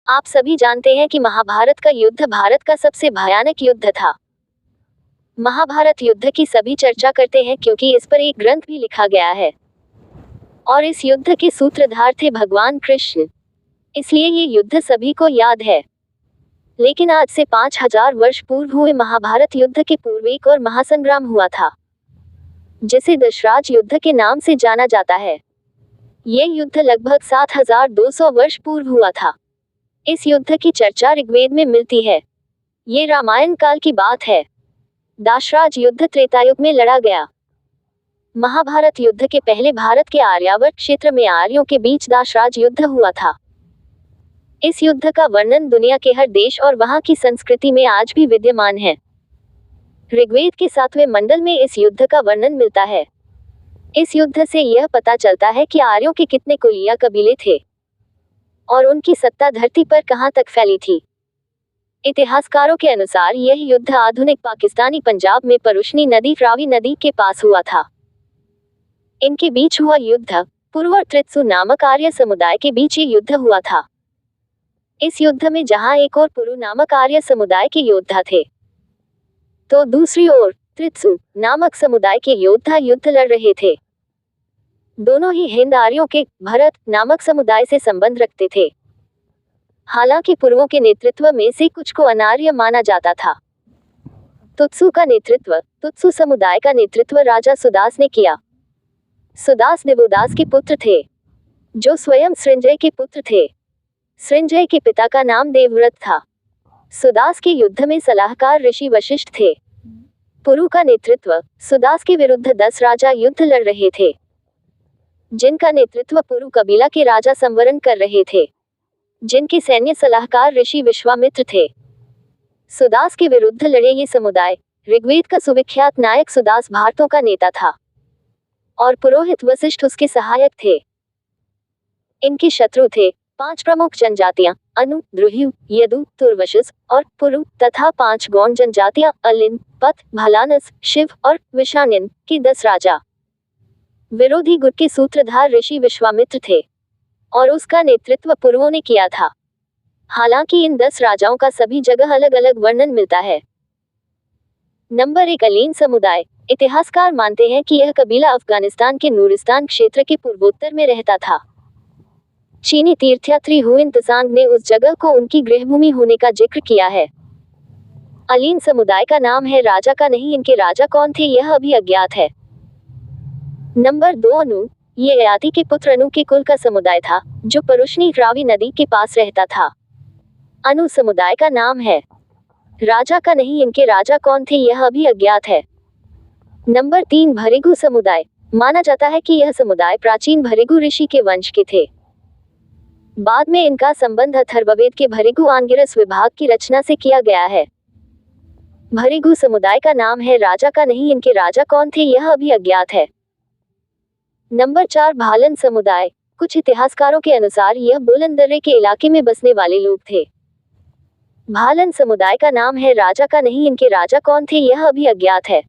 आप सभी जानते हैं कि महाभारत का युद्ध भारत का सबसे भयानक युद्ध था। महाभारत युद्ध की सभी चर्चा करते हैं क्योंकि इस पर एक ग्रंथ भी लिखा गया है और इस युद्ध के सूत्रधार थे भगवान कृष्ण। इसलिए ये युद्ध सभी को याद है। लेकिन आज से 5000 वर्ष पूर्व हुए महाभारत युद्ध के पूर्व एक और महासंग्राम हुआ था, जिसे दशराज युद्ध के नाम से जाना जाता है। ये युद्ध लगभग 7200 वर्ष पूर्व हुआ था। इस युद्ध की चर्चा ऋग्वेद में मिलती है। ये रामायण काल की बात है। दाशराज युद्ध त्रेतायुग में लड़ा गया। महाभारत युद्ध के पहले भारत के आर्यावर्त क्षेत्र में आर्यों के बीच दाशराज युद्ध हुआ था। इस युद्ध का वर्णन दुनिया के हर देश और वहां की संस्कृति में आज भी विद्यमान है। ऋग्वेद के 7वें मंडल में इस युद्ध का वर्णन मिलता है। इस युद्ध से यह पता चलता है कि आर्यों के कितने कुल या कबीले थे और उनकी सत्ता धरती पर कहां तक फैली थी। इतिहासकारों के अनुसार यह युद्ध आधुनिक पाकिस्तानी पंजाब में परुशनी नदी रावी नदी के पास हुआ था। इनके बीच हुआ युद्ध पुरु और त्रित्सु नामक आर्य समुदाय के बीच ये युद्ध हुआ था। इस युद्ध में जहां एक और पुरु नामक आर्य समुदाय के योद्धा थे, तो दूसरी ओर त्रित्सु नामक समुदाय के योद्धा युद्ध लड़ रहे थे। दोनों ही हिंद आर्यों के भरत नामक समुदाय से संबंध रखते थे। हालांकि पुरुओं के नेतृत्व में से कुछ को अनार्य माना जाता था। तुत्सु समुदाय का नेतृत्व राजा सुदास ने किया। सुदास देवोदास के पुत्र थे, जो स्वयं सृंजय के पुत्र थे। सृंजय के पिता का नाम देवव्रत था। सुदास के युद्ध में सलाहकार ऋषि वशिष्ठ थे। पुरु का नेतृत्व सुदास के विरुद्ध 10 राजा युद्ध लड़ रहे थे, जिनका नेतृत्व पुरु कबीला के राजा संवरण कर रहे थे, जिनके सैन्य सलाहकार ऋषि विश्वामित्र थे। सुदास के विरुद्ध लड़े ये समुदाय ऋग्वेद का सुविख्यात नायक सुदास भारतों का नेता था और पुरोहित वशिष्ठ उसके सहायक थे। इनके शत्रु थे 5 प्रमुख जनजातियां अनु, द्रुह्यु, यदु, तुर्वशस और पुरु तथा 5 गौण जनजातियां अलिन, पथ, भलानस, शिव और विशानिन के 10 राजा। विरोधी गुट के सूत्रधार ऋषि विश्वामित्र थे और उसका नेतृत्व पुरुओं ने किया था। हालांकि इन 10 राजाओं का सभी जगह अलग अलग वर्णन मिलता है। नंबर 1 अलीन समुदाय। इतिहासकार मानते हैं कि यह कबीला अफगानिस्तान के नूरिस्तान क्षेत्र के पूर्वोत्तर में रहता था। चीनी तीर्थयात्री हुएन त्सांग ने उस जगह को उनकी गृहभूमि होने का जिक्र किया है। अलीन समुदाय का नाम है राजा का नहीं, इनके राजा कौन थे यह अभी अज्ञात है। नंबर 2 अनु। ये ययाति के पुत्र अनु के कुल का समुदाय था, जो परुशनी रावी नदी के पास रहता था। अनु समुदाय का नाम है राजा का नहीं, इनके राजा कौन थे यह अभी अज्ञात है। नंबर 3 भरिगु समुदाय। माना जाता है कि यह समुदाय प्राचीन भरिगु ऋषि के वंश के थे। बाद में इनका संबंध अथर्ववेद के भरिगु आंगिरस विभाग की रचना से किया गया है। भरिगु समुदाय का नाम है राजा का नहीं, इनके राजा कौन थे यह अभी अज्ञात है। नंबर 4 भालन समुदाय। कुछ इतिहासकारों के अनुसार यह बोलन दर्रे के इलाके में बसने वाले लोग थे। भालन समुदाय का नाम है राजा का नहीं, इनके राजा कौन थे यह अभी अज्ञात है।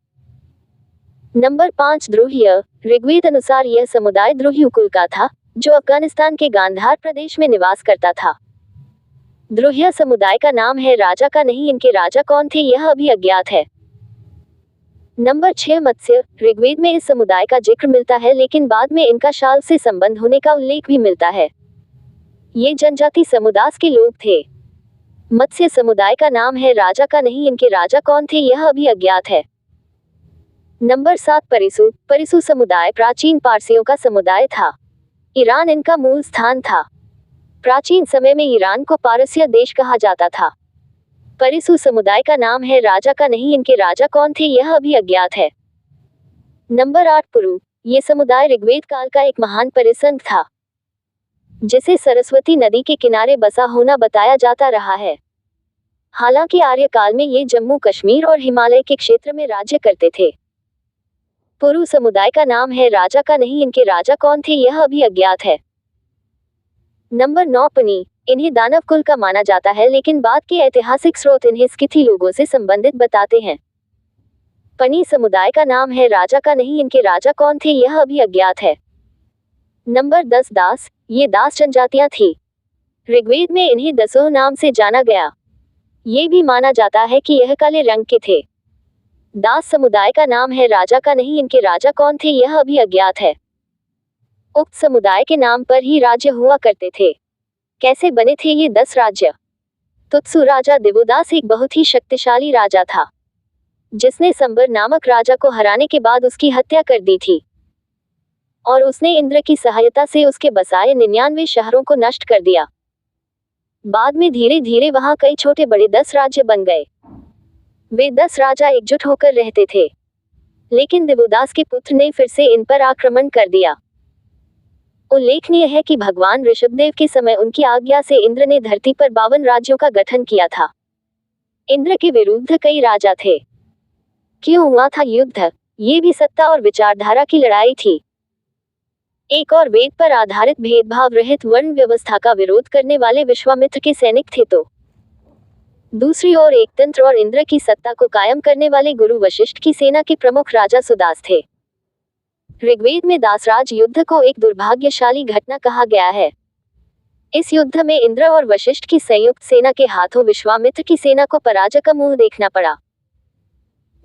नंबर 5 द्रुह्य। ऋग्वेद अनुसार यह समुदाय द्रुह्यु कुल का था, जो अफगानिस्तान के गांधार प्रदेश में निवास करता था। द्रुह्य समुदाय का नाम है राजा का नहीं, इनके राजा कौन थे यह अभी अज्ञात है। नंबर 6 मत्स्य। ऋग्वेद में इस समुदाय का जिक्र मिलता है, लेकिन बाद में इनका शाल से संबंध होने का उल्लेख भी मिलता है। ये जनजाति समुदास के लोग थे। मत्स्य समुदाय का नाम है राजा का नहीं, इनके राजा कौन थे यह अभी अज्ञात है। नंबर 7 परिसु। परिसु समुदाय प्राचीन पारसियों का समुदाय था। ईरान इनका मूल स्थान था। प्राचीन समय में ईरान को पारस्य देश कहा जाता था। परिसु समुदाय का नाम है राजा का नहीं, इनके राजा कौन थे यह अभी अज्ञात है। नंबर 8 पुरु। ये समुदाय ऋग्वेद काल का एक महान परिसंघ था, जिसे सरस्वती नदी के किनारे बसा होना बताया जाता रहा है। हालांकि आर्य काल में ये जम्मू कश्मीर और हिमालय के क्षेत्र में राज्य करते थे। पुरु समुदाय का नाम है राजा का नहीं, इनके राजा कौन थे यह अभी अज्ञात है। नंबर 9 पनी। इन्हें दानव कुल का माना जाता है, लेकिन बाद के ऐतिहासिक स्रोत इन्हें स्किथी लोगों से संबंधित बताते हैं। पनी समुदाय का नाम है राजा का नहीं, इनके राजा कौन थे यह अभी अज्ञात है। नंबर 10 दास। ये दास जनजातियां थी। ऋग्वेद में इन्हें दसों नाम से जाना गया। ये भी माना जाता है कि यह काले रंग के थे। दास समुदाय का नाम है राजा का नहीं, इनके राजा कौन थे यह अभी अज्ञात है। उक्त समुदाय के नाम पर ही राज्य हुआ करते थे। कैसे बने थे ये 10 राज्य? तुत्सु राजा दिवोदास एक बहुत ही शक्तिशाली राजा था, जिसने संबर नामक राजा को हराने के बाद उसकी हत्या कर दी थी, और उसने इंद्र की सहायता से उसके बसाए 99 शहरों को नष्ट कर दिया। बाद में धीरे धीरे वहां कई छोटे बड़े 10 राज्य बन गए। वे 10 राजा एकजुट होकर रहते थे, लेकिन दिवोदास के पुत्र ने फिर से इन पर आक्रमण कर दिया। उल्लेखनीय है कि भगवान ऋषभदेव के समय उनकी आज्ञा से इंद्र ने धरती पर 52 राज्यों का गठन किया था। इंद्र के विरुद्ध कई राजा थे। क्यों हुआ था युद्ध? ये भी सत्ता और विचारधारा की लड़ाई थी। एक और वेद पर आधारित भेदभाव रहित वर्ण व्यवस्था का विरोध करने वाले विश्वामित्र के सैनिक थे, तो दूसरी ओर एकतंत्र और इंद्र की सत्ता को कायम करने वाले गुरु वशिष्ठ की सेना के प्रमुख राजा सुदास थे। ऋग्वेद में दासराज युद्ध को एक दुर्भाग्यशाली घटना कहा गया है। इस युद्ध में इंद्र और वशिष्ठ की संयुक्त सेना के हाथों विश्वामित्र की सेना को पराजय का मुंह देखना पड़ा।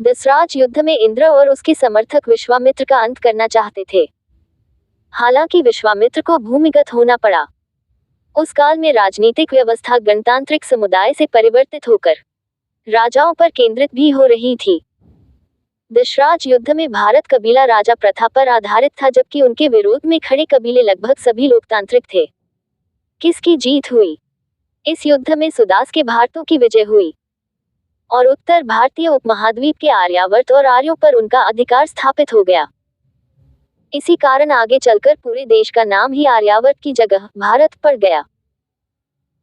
दासराज युद्ध में इंद्र और उसके समर्थक विश्वामित्र का अंत करना चाहते थे, हालांकि विश्वामित्र को भूमिगत होना पड़ा। उस काल में राजनीतिक व्यवस्था गणतांत्रिक समुदाय से परिवर्तित होकर राजाओं पर केंद्रित भी हो रही थी। दासराज युद्ध में भारत कबीला राजा प्रथा पर आधारित था, जबकि उनके विरोध में खड़े कबीले लगभग सभी लोकतांत्रिक थे। किसकी जीत हुई? इस युद्ध में सुदास के भारतों की विजय हुई और उत्तर भारतीय उपमहाद्वीप के आर्यावर्त और आर्यों पर उनका अधिकार स्थापित हो गया। इसी कारण आगे चलकर पूरे देश का नाम ही आर्यावर्त की जगह भारत पड़ गया।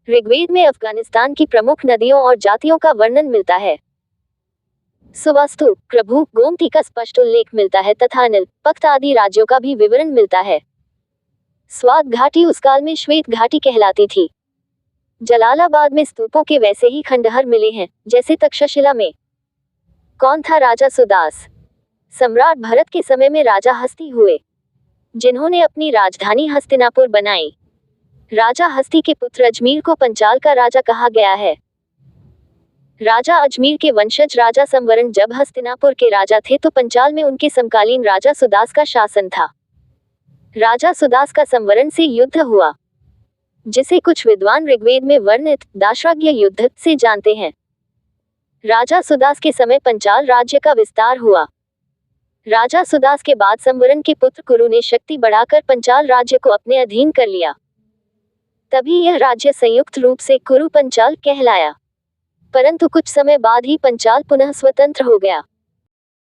ऋग्वेद में अफगानिस्तान की प्रमुख नदियों और जातियों का वर्णन मिलता है। सुवास्तु, प्रभु, गोमती का स्पष्ट उल्लेख मिलता है तथा अनिल, पक्त आदि राज्यों का भी विवरण मिलता है। स्वात घाटी उस काल में श्वेत घाटी कहलाती थी। जलालाबाद में स्तूपों के वैसे ही खंडहर मिले हैं जैसे तक्षशिला में। कौन था राजा सुदास? सम्राट भरत के समय में राजा हस्ती हुए, जिन्होंने अपनी राजधानी हस्तिनापुर बनाई। राजा हस्ती के पुत्र अजमीर को पंचाल का राजा कहा गया है। राजा अजमीर के वंशज राजा संवरण जब हस्तिनापुर के राजा थे तो पंचाल में उनके समकालीन राजा सुदास का शासन था। राजा सुदास का संवरण से युद्ध हुआ, जिसे कुछ विद्वान ऋग्वेद में वर्णित दाशराज्य युद्ध से जानते हैं। राजा सुदास के समय पंचाल राज्य का विस्तार हुआ। राजा सुदास के बाद संवरण के पुत्र कुरु ने शक्ति बढ़ाकर पंचाल राज्य को अपने अधीन कर लिया। तभी यह राज्य संयुक्त रूप से कुरु पंचाल कहलाया, परंतु कुछ समय बाद ही पंचाल पुनः स्वतंत्र हो गया।